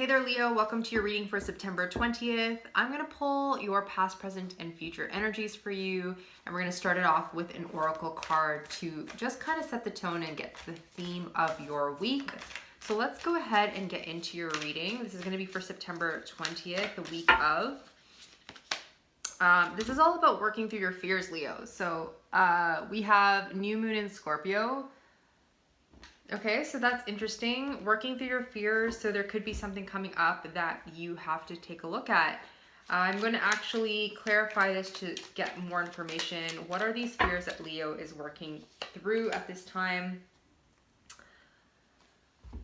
Hey there, Leo. Welcome to your reading for September 20th. I'm going to pull your past, present, and future energies for you. And we're going to start it off with an oracle card to just kind of set the tone and get to the theme of your week. So let's go ahead and get into your reading. This is going to be for September 20th, the week of. This is all about working through your fears, Leo. So we have new moon in Scorpio. Okay, so that's interesting. Working through your fears, so there could be something coming up that you have to take a look at. I'm going to actually clarify this to get more information. What are these fears that Leo is working through at this time?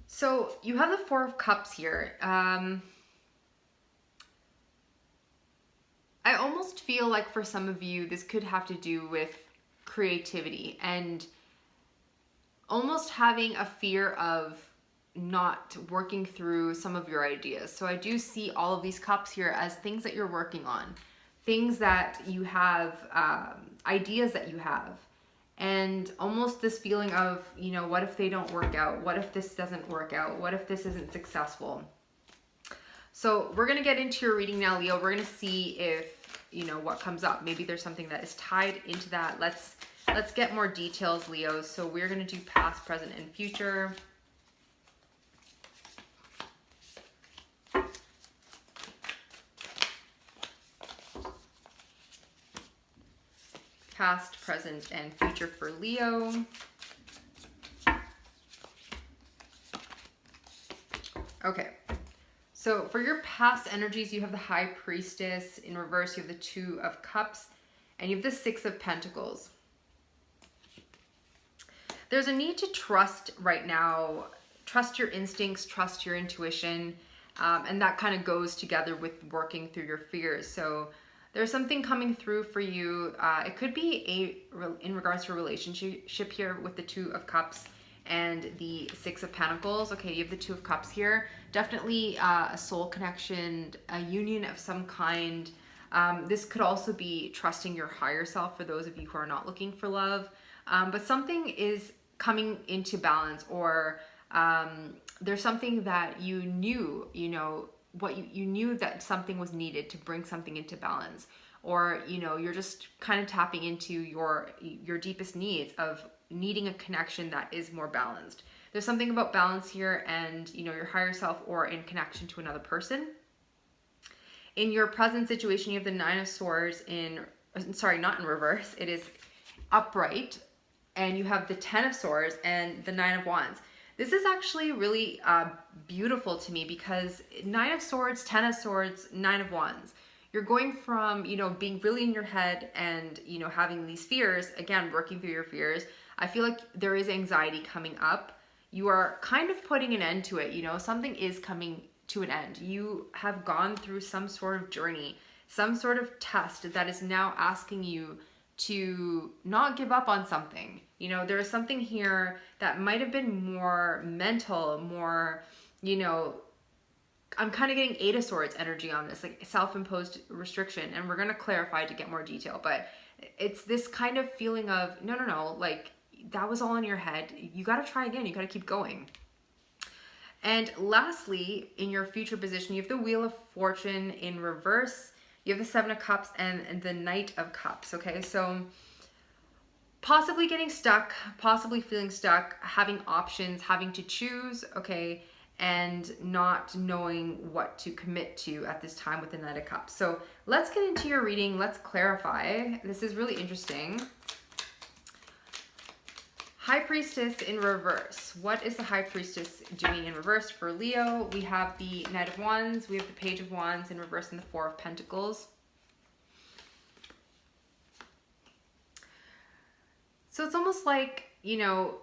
So you have the Four of Cups here. I almost feel like for some of you, this could have to do with creativity and almost having a fear of not working through some of your ideas. So I do see all of these cups here as things that you're working on, things that you have, ideas that you have, and almost this feeling of, you know, what if they don't work out? What if this doesn't work out? What if this isn't successful? So we're going to get into your reading now, Leo. We're going to see if, you know, what comes up. Maybe there's something that is tied into that. Let's get more details, Leo. So we're going to do past, present, and future. Past, present, and future for Leo. Okay. So for your past energies, you have the High Priestess. In reverse, you have the Two of Cups. And you have the Six of Pentacles. There's a need to trust right now, trust your instincts, trust your intuition, and that kind of goes together with working through your fears. So there's something coming through for you. It could be in regards to a relationship here with the Two of Cups and the Six of Pentacles. Okay, you have the Two of Cups here. Definitely a soul connection, a union of some kind. This could also be trusting your higher self for those of you who are not looking for love. But something is coming into balance, or there's something that you knew, you know, what you knew that something was needed to bring something into balance, or, you know, you're just kind of tapping into your deepest needs of needing a connection that is more balanced. There's something about balance here and, you know, your higher self or in connection to another person. In your present situation, you have the Nine of Swords not in reverse. It is upright. And you have the Ten of Swords and the Nine of Wands. This is actually really beautiful to me because Nine of Swords, Ten of Swords, Nine of Wands. You're going from, you know, being really in your head and, you know, having these fears, again, working through your fears. I feel like there is anxiety coming up. You are kind of putting an end to it, you know, something is coming to an end. You have gone through some sort of journey, some sort of test that is now asking you to not give up on something. You know, there is something here that might have been more mental, more, you know, I'm kind of getting Eight of Swords energy on this, like self-imposed restriction. And we're going to clarify to get more detail, but it's this kind of feeling of, no, like that was all in your head. You got to try again. You got to keep going. And lastly, in your future position, you have the Wheel of Fortune in reverse. You have the Seven of Cups and the Knight of Cups, okay? So possibly getting stuck, possibly feeling stuck, having options, having to choose, okay, and not knowing what to commit to at this time with the Knight of Cups. So let's get into your reading. Let's clarify. This is really interesting. High Priestess in reverse. What is the High Priestess doing in reverse for Leo? We have the Knight of Wands, we have the Page of Wands in reverse, and the Four of Pentacles. So it's almost like, you know,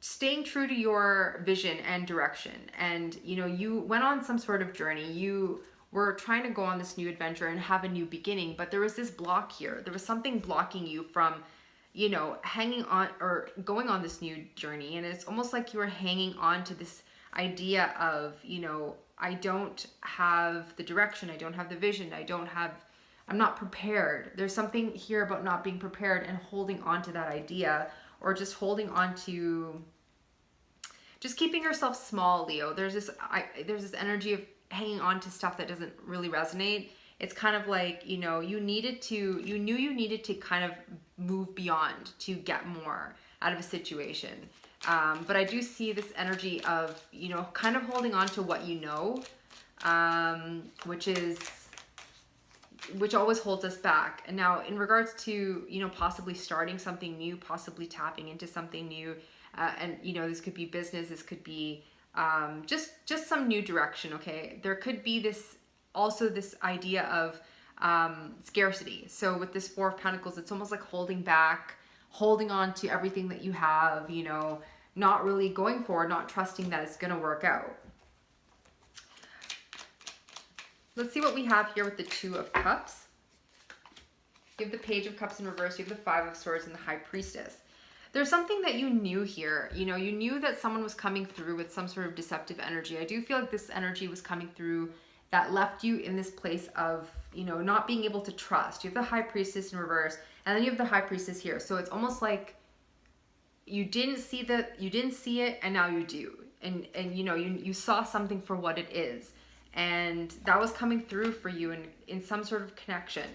staying true to your vision and direction. And, you know, you went on some sort of journey. You were trying to go on this new adventure and have a new beginning, but there was this block here. There was something blocking you from, you know, hanging on or going on this new journey. And it's almost like you were hanging on to this idea of, you know, I don't have the direction, I don't have the vision, I'm not prepared. There's something here about not being prepared and holding on to that idea, or just holding on to just keeping yourself small, Leo. There's this energy of hanging on to stuff that doesn't really resonate. It's kind of like, you know, you knew you needed to kind of move beyond to get more out of a situation. But I do see this energy of, you know, kind of holding on to what you know, which always holds us back. And now in regards to, you know, possibly starting something new, possibly tapping into something new, and, you know, this could be business, this could be just some new direction, okay? There could be this idea of scarcity. So with this Four of Pentacles, it's almost like holding back, holding on to everything that you have, you know, not really going forward, not trusting that it's going to work out. Let's see what we have here with the Two of Cups. You have the Page of Cups in reverse, you have the Five of Swords, and the High Priestess. There's something that you knew here. You know, you knew that someone was coming through with some sort of deceptive energy. I do feel like this energy was coming through that left you in this place of, you know, not being able to trust. You have the High Priestess in reverse, and then you have the High Priestess here. So it's almost like you didn't see it, and now you do. And you know, you saw something for what it is. And that was coming through for you in some sort of connection,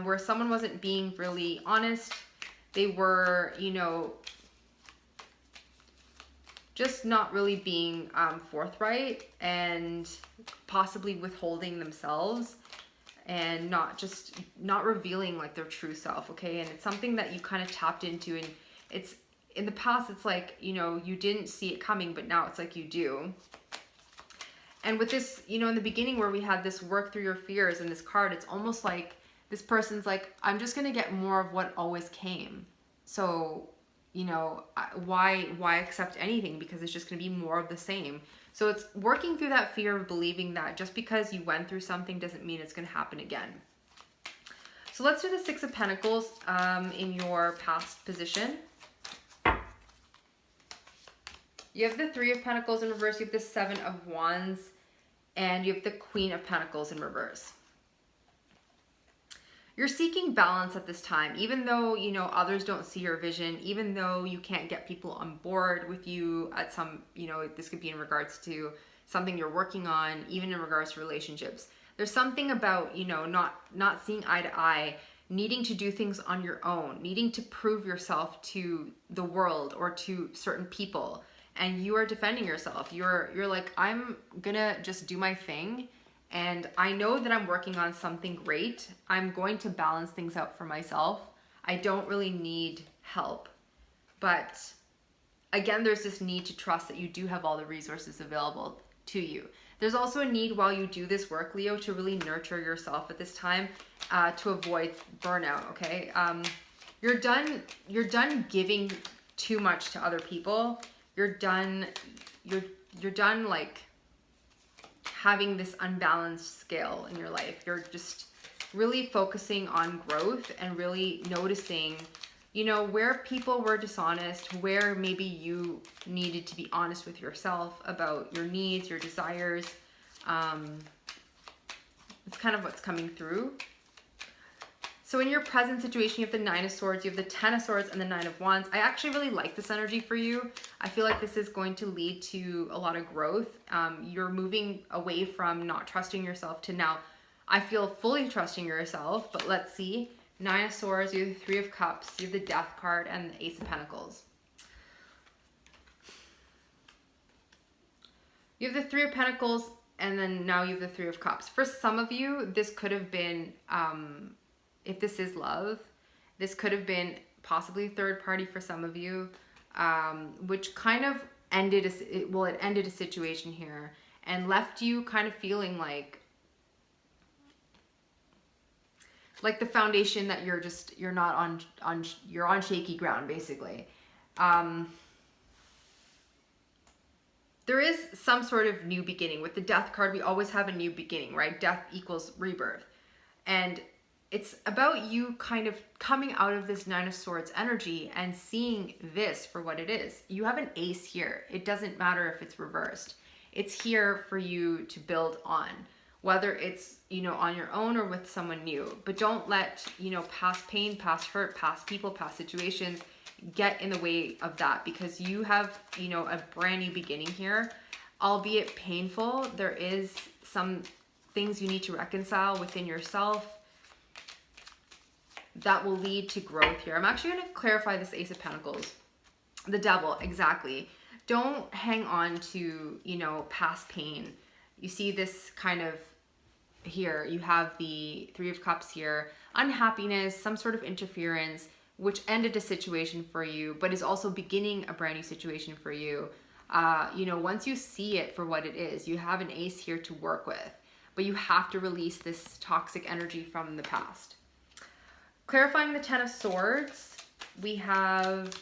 where someone wasn't being really honest. They were, you know, just not really being forthright, and possibly withholding themselves, and not revealing like their true self, okay? And it's something that you kind of tapped into, and it's in the past, it's like, you know, you didn't see it coming, but now it's like you do. And with this, you know, in the beginning where we had this work through your fears and this card, it's almost like this person's like, I'm just going to get more of what always came. So, you know, why accept anything? Because it's just going to be more of the same. So it's working through that fear of believing that just because you went through something doesn't mean it's going to happen again. So let's do the Six of Pentacles in your past position. You have the Three of Pentacles in reverse, you have the Seven of Wands, and you have the Queen of Pentacles in reverse. You're seeking balance at this time, even though, you know, others don't see your vision, even though you can't get people on board with you at some, you know, this could be in regards to something you're working on, even in regards to relationships. There's something about, you know, not seeing eye to eye, needing to do things on your own, needing to prove yourself to the world or to certain people. And you are defending yourself. You're like, I'm gonna just do my thing, and I know that I'm working on something great. I'm going to balance things out for myself. I don't really need help. But again, there's this need to trust that you do have all the resources available to you. There's also a need while you do this work, Leo, to really nurture yourself at this time, to avoid burnout, okay? You're done giving too much to other people. You're done like having this unbalanced scale in your life. You're just really focusing on growth and really noticing, you know, where people were dishonest, where maybe you needed to be honest with yourself about your needs, your desires. It's kind of what's coming through. So in your present situation, you have the Nine of Swords, you have the Ten of Swords, and the Nine of Wands. I actually really like this energy for you. I feel like this is going to lead to a lot of growth. You're moving away from not trusting yourself to now, I feel fully trusting yourself. But let's see. Nine of Swords, you have the Three of Cups, you have the Death card, and the Ace of Pentacles. You have the Three of Pentacles, and then now you have the Three of Cups. For some of you, this could have been... if this is love, this could have been possibly a third party for some of you, which kind of ended it ended a situation here and left you kind of feeling like the foundation that you're not you're on shaky ground, basically. There is some sort of new beginning. With the Death card, we always have a new beginning, right? Death equals rebirth. And it's about you kind of coming out of this Nine of Swords energy and seeing this for what it is. You have an ace here. It doesn't matter if it's reversed. It's here for you to build on, whether it's, you know, on your own or with someone new. But don't let, you know, past pain, past hurt, past people, past situations, get in the way of that, because you have, you know, a brand new beginning here, albeit painful. There is some things you need to reconcile within yourself that will lead to growth here. I'm actually going to clarify this Ace of Pentacles. The Devil, exactly. Don't hang on to, you know, past pain. You see this kind of here. You have the Three of Cups here. Unhappiness, some sort of interference, which ended a situation for you, but is also beginning a brand new situation for you. You know, once you see it for what it is, you have an ace here to work with, but you have to release this toxic energy from the past. Clarifying the Ten of Swords, we have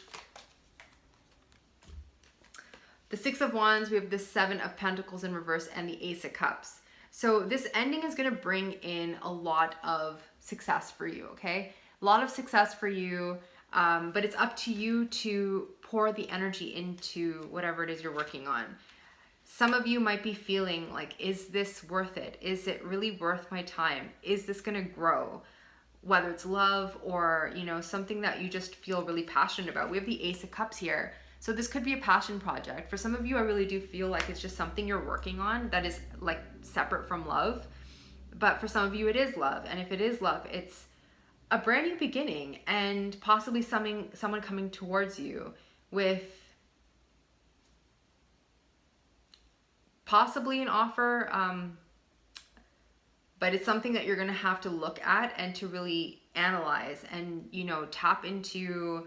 the Six of Wands, we have the Seven of Pentacles in reverse, and the Ace of Cups. So this ending is going to bring in a lot of success for you, okay? A lot of success for you, but it's up to you to pour the energy into whatever it is you're working on. Some of you might be feeling like, is this worth it? Is it really worth my time? Is this going to grow? Whether it's love or, you know, something that you just feel really passionate about. We have the Ace of Cups here. So this could be a passion project. For some of you, I really do feel like it's just something you're working on that is like separate from love. But for some of you, it is love. And if it is love, it's a brand new beginning and possibly someone coming towards you with possibly an offer, but it's something that you're going to have to look at and to really analyze and, you know, tap into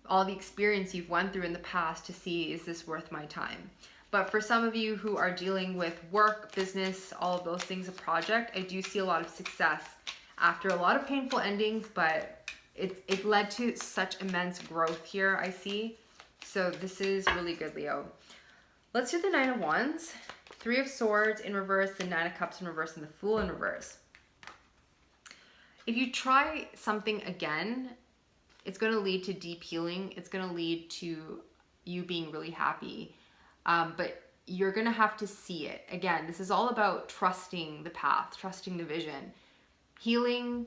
all the experience you've went through in the past to see, is this worth my time? But for some of you who are dealing with work, business, all of those things, a project, I do see a lot of success after a lot of painful endings, but it led to such immense growth here, I see. So this is really good, Leo. Let's do the Nine of Wands. Three of Swords in reverse, the Nine of Cups in reverse, and the Fool in reverse. If you try something again, it's going to lead to deep healing. It's going to lead to you being really happy. But you're going to have to see it. Again, this is all about trusting the path, trusting the vision. Healing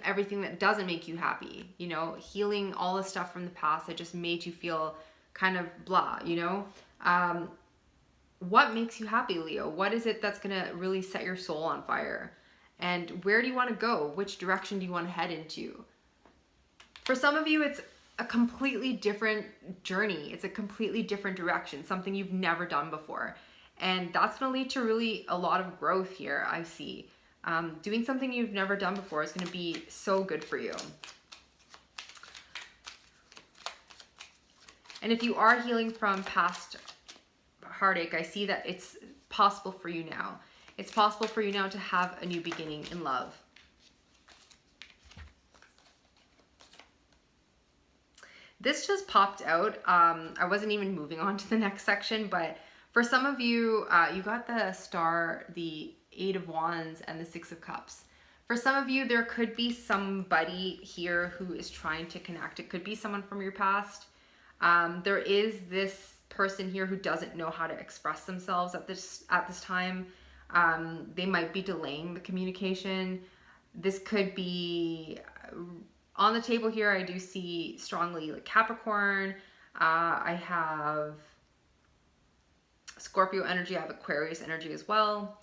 everything that doesn't make you happy. You know, healing all the stuff from the past that just made you feel kind of blah, you know. What makes you happy, Leo? What is it that's going to really set your soul on fire? And where do you want to go? Which direction do you want to head into? For some of you, it's a completely different journey. It's a completely different direction, something you've never done before. And that's going to lead to really a lot of growth here, I see. Doing something you've never done before is going to be so good for you. And if you are healing from past heartache, I see that it's possible for you now. It's possible for you now to have a new beginning in love. This just popped out. I wasn't even moving on to the next section, but for some of you, you got the Star, the Eight of Wands, and the Six of Cups. For some of you, there could be somebody here who is trying to connect. It could be someone from your past. There is this person here who doesn't know how to express themselves at this time. They might be delaying the communication. This could be on the table here. I do see strongly like Capricorn. I have Scorpio energy. I have Aquarius energy as well.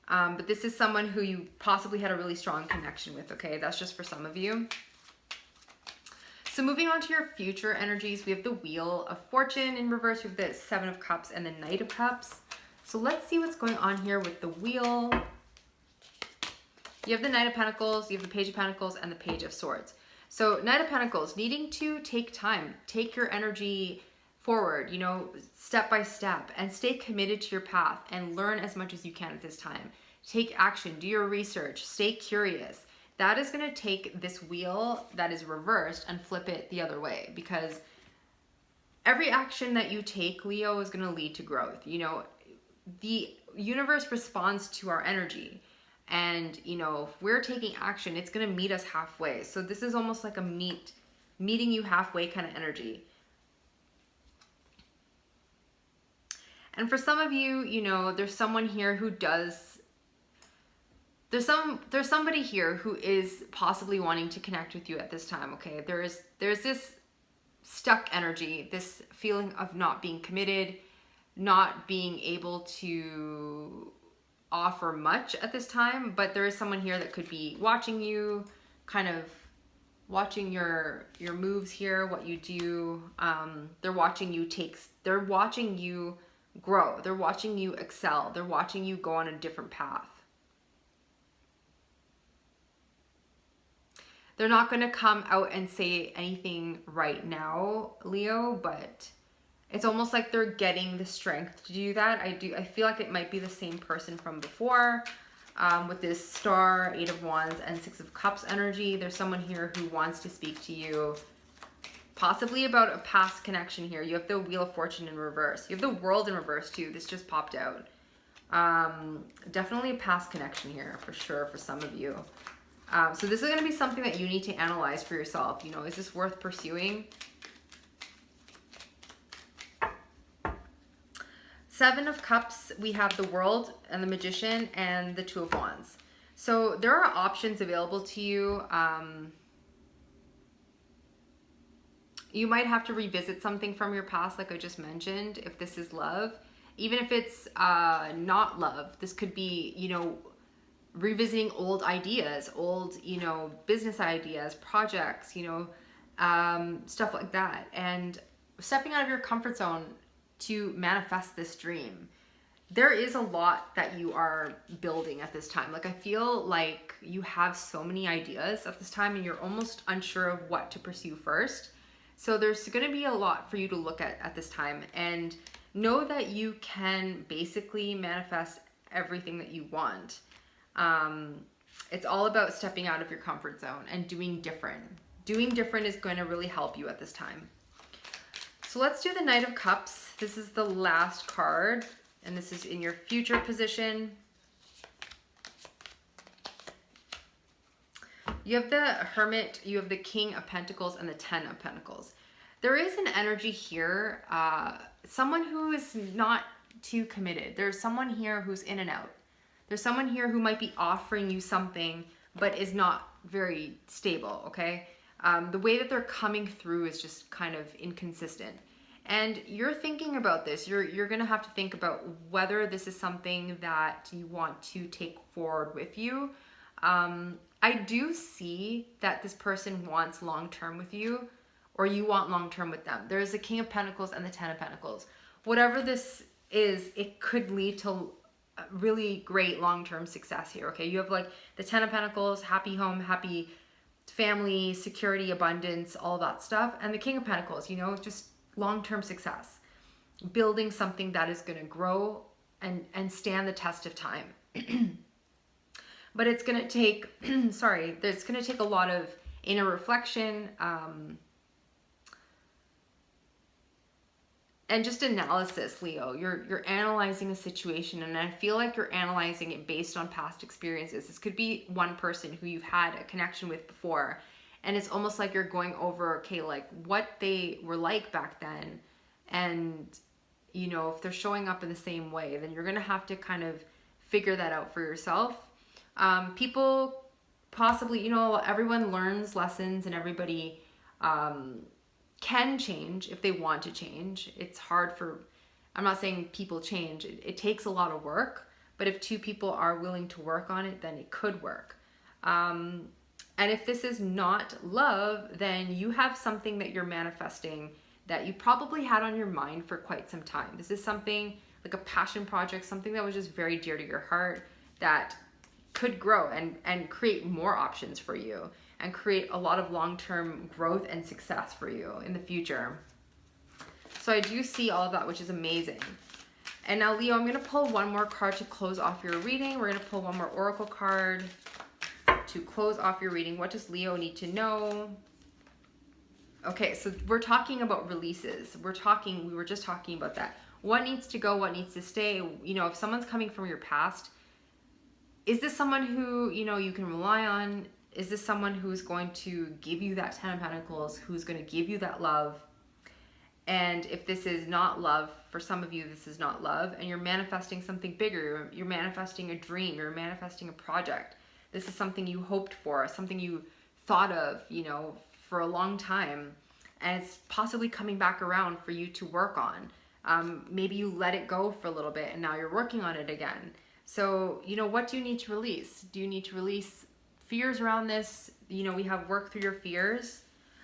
But this is someone who you possibly had a really strong connection with, okay? That's just for some of you. So moving on to your future energies, we have the Wheel of Fortune in reverse. We have the Seven of Cups and the Knight of Cups. So let's see what's going on here with the Wheel. You have the Knight of Pentacles, you have the Page of Pentacles, and the Page of Swords. So Knight of Pentacles, needing to take time, take your energy forward, you know, step by step, and stay committed to your path and learn as much as you can at this time. Take action, do your research, stay curious. That is going to take this wheel that is reversed and flip it the other way, because every action that you take, Leo, is going to lead to growth. You know, the universe responds to our energy. And, you know, if we're taking action, it's going to meet us halfway. So this is almost like a meeting you halfway kind of energy. And for some of you, you know, there's someone here who does... There's somebody here who is possibly wanting to connect with you at this time, okay? There's this stuck energy, this feeling of not being committed, not being able to offer much at this time. But there is someone here that could be watching you, kind of watching your moves here, what you do. They're watching you grow. They're watching you excel. They're watching you go on a different path. They're not going to come out and say anything right now, Leo, but it's almost like they're getting the strength to do that. I feel like it might be the same person from before, with this Star, 8 of Wands, and 6 of Cups energy. There's someone here who wants to speak to you, possibly about a past connection here. You have the Wheel of Fortune in reverse. You have the World in reverse too. This just popped out. Definitely a past connection here for sure for some of you. So this is going to be something that you need to analyze for yourself. You know, is this worth pursuing? 7 of Cups, we have the World and the Magician and the 2 of Wands. So there are options available to you. You might have to revisit something from your past, like I just mentioned, if this is love. Even if it's not love, this could be, you know, revisiting old ideas, old, you know, business ideas, projects, you know, stuff like that. And stepping out of your comfort zone to manifest this dream. There is a lot that you are building at this time. Like, I feel like you have so many ideas at this time and you're almost unsure of what to pursue first. So there's going to be a lot for you to look at this time, and know that you can basically manifest everything that you want. It's all about stepping out of your comfort zone and doing different. Doing different is going to really help you at this time. So let's do the Knight of Cups. This is the last card, and this is in your future position. You have the Hermit, you have the King of Pentacles, and the 10 of Pentacles. There is an energy here, someone who is not too committed. There's someone here who's in and out. There's someone here who might be offering you something, but is not very stable, okay? The way that they're coming through is just kind of inconsistent. And you're thinking about this. You're going to have to think about whether this is something that you want to take forward with you. I do see that this person wants long-term with you, or you want long-term with them. There's the King of Pentacles and the 10 of Pentacles. Whatever this is, it could lead to really great long-term success here, okay? You have like the 10 of Pentacles, happy home, happy family, security, abundance, all that stuff. And the King of Pentacles, you know, just long-term success. Building something that is going to grow and stand the test of time. But it's going to take, sorry, there's going to take a lot of inner reflection, and just analysis, Leo. You're analyzing a situation, and I feel like you're analyzing it based on past experiences. This could be one person who you've had a connection with before, and it's almost like you're going over, okay, like what they were like back then, and you know, if they're showing up in the same way, then you're gonna have to kind of figure that out for yourself. People possibly, you know, everyone learns lessons, and everybody can change if they want to change. It's hard for, I'm not saying people change. It takes a lot of work, but if two people are willing to work on it, then it could work. And if this is not love, then you have something that you're manifesting that you probably had on your mind for quite some time. This is something like a passion project, something that was just very dear to your heart that could grow and create more options for you and create a lot of long-term growth and success for you in the future. So I do see all of that, which is amazing. And now, Leo, I'm going to pull one more card to close off your reading. We're going to pull one more oracle card to close off your reading. What does Leo need to know? Okay, so we're talking about releases. We were just talking about that. What needs to go, what needs to stay? You know, if someone's coming from your past, is this someone who, you know, you can rely on? Is this someone who's going to give you that 10 of Pentacles, who's going to give you that love? And if this is not love, for some of you, this is not love, and you're manifesting something bigger, you're manifesting a dream, you're manifesting a project. This is something you hoped for, something you thought of, you know, for a long time. and it's possibly coming back around for you to work on. Maybe you let it go for a little bit and now you're working on it again. So, what do you need to release? Do you need to release fears around this? We have work through your fears.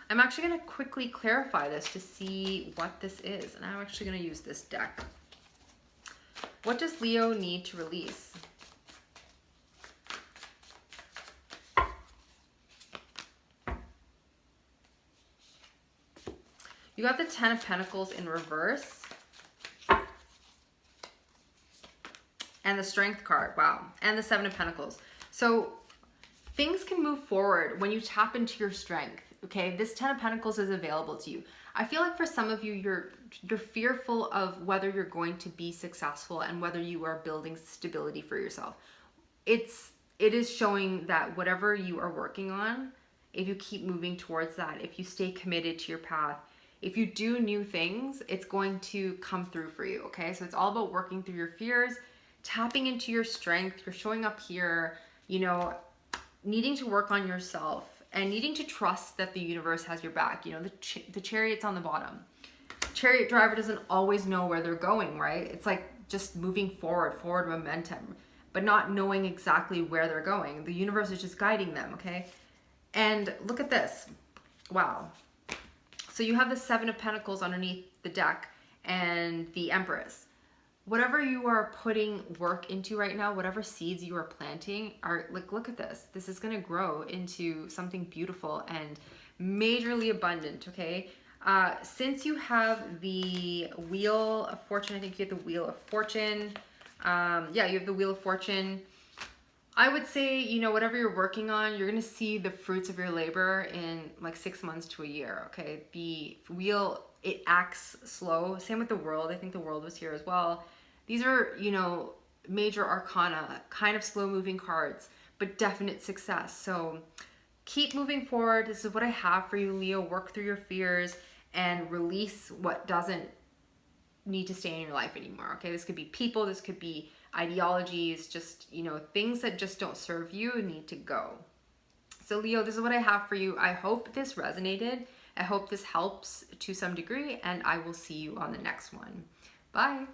I'm actually going to quickly clarify this to see what this is. And I'm actually going to use this deck. What does Leo need to release? You got the 10 of Pentacles in reverse. And the Strength card, wow. And the 7 of Pentacles. So things can move forward when you tap into your strength, okay? This 10 of Pentacles is available to you. I feel like for some of you, you're fearful of whether you're going to be successful and whether you are building stability for yourself. It is showing that whatever you are working on, if you keep moving towards that, if you stay committed to your path, if you do new things, it's going to come through for you, okay? So it's all about working through your fears, tapping into your strength. You're showing up here, needing to work on yourself and needing to trust that the universe has your back. The Chariot's on the bottom. Chariot driver doesn't always know where they're going, right? It's like just moving forward momentum, but not knowing exactly where they're going. The universe is just guiding them, okay? And look at this. Wow. So you have the 7 of Pentacles underneath the deck and the Empress. Whatever you are putting work into right now, whatever seeds you are planting are like, look at this. This is going to grow into something beautiful and majorly abundant, okay? Since you have the Wheel of Fortune, I think you have the Wheel of Fortune. Yeah, you have the Wheel of Fortune. I would say, whatever you're working on, you're going to see the fruits of your labor in like 6 months to a year, okay? The Wheel, it acts slow. Same with the World. I think the World was here as well. These are, major arcana, kind of slow moving cards, but definite success. So keep moving forward. This is what I have for you, Leo. Work through your fears and release what doesn't need to stay in your life anymore, okay? This could be people, this could be ideologies, just, things that just don't serve you need to go. So Leo, this is what I have for you. I hope this resonated. I hope this helps to some degree, and I will see you on the next one. Bye.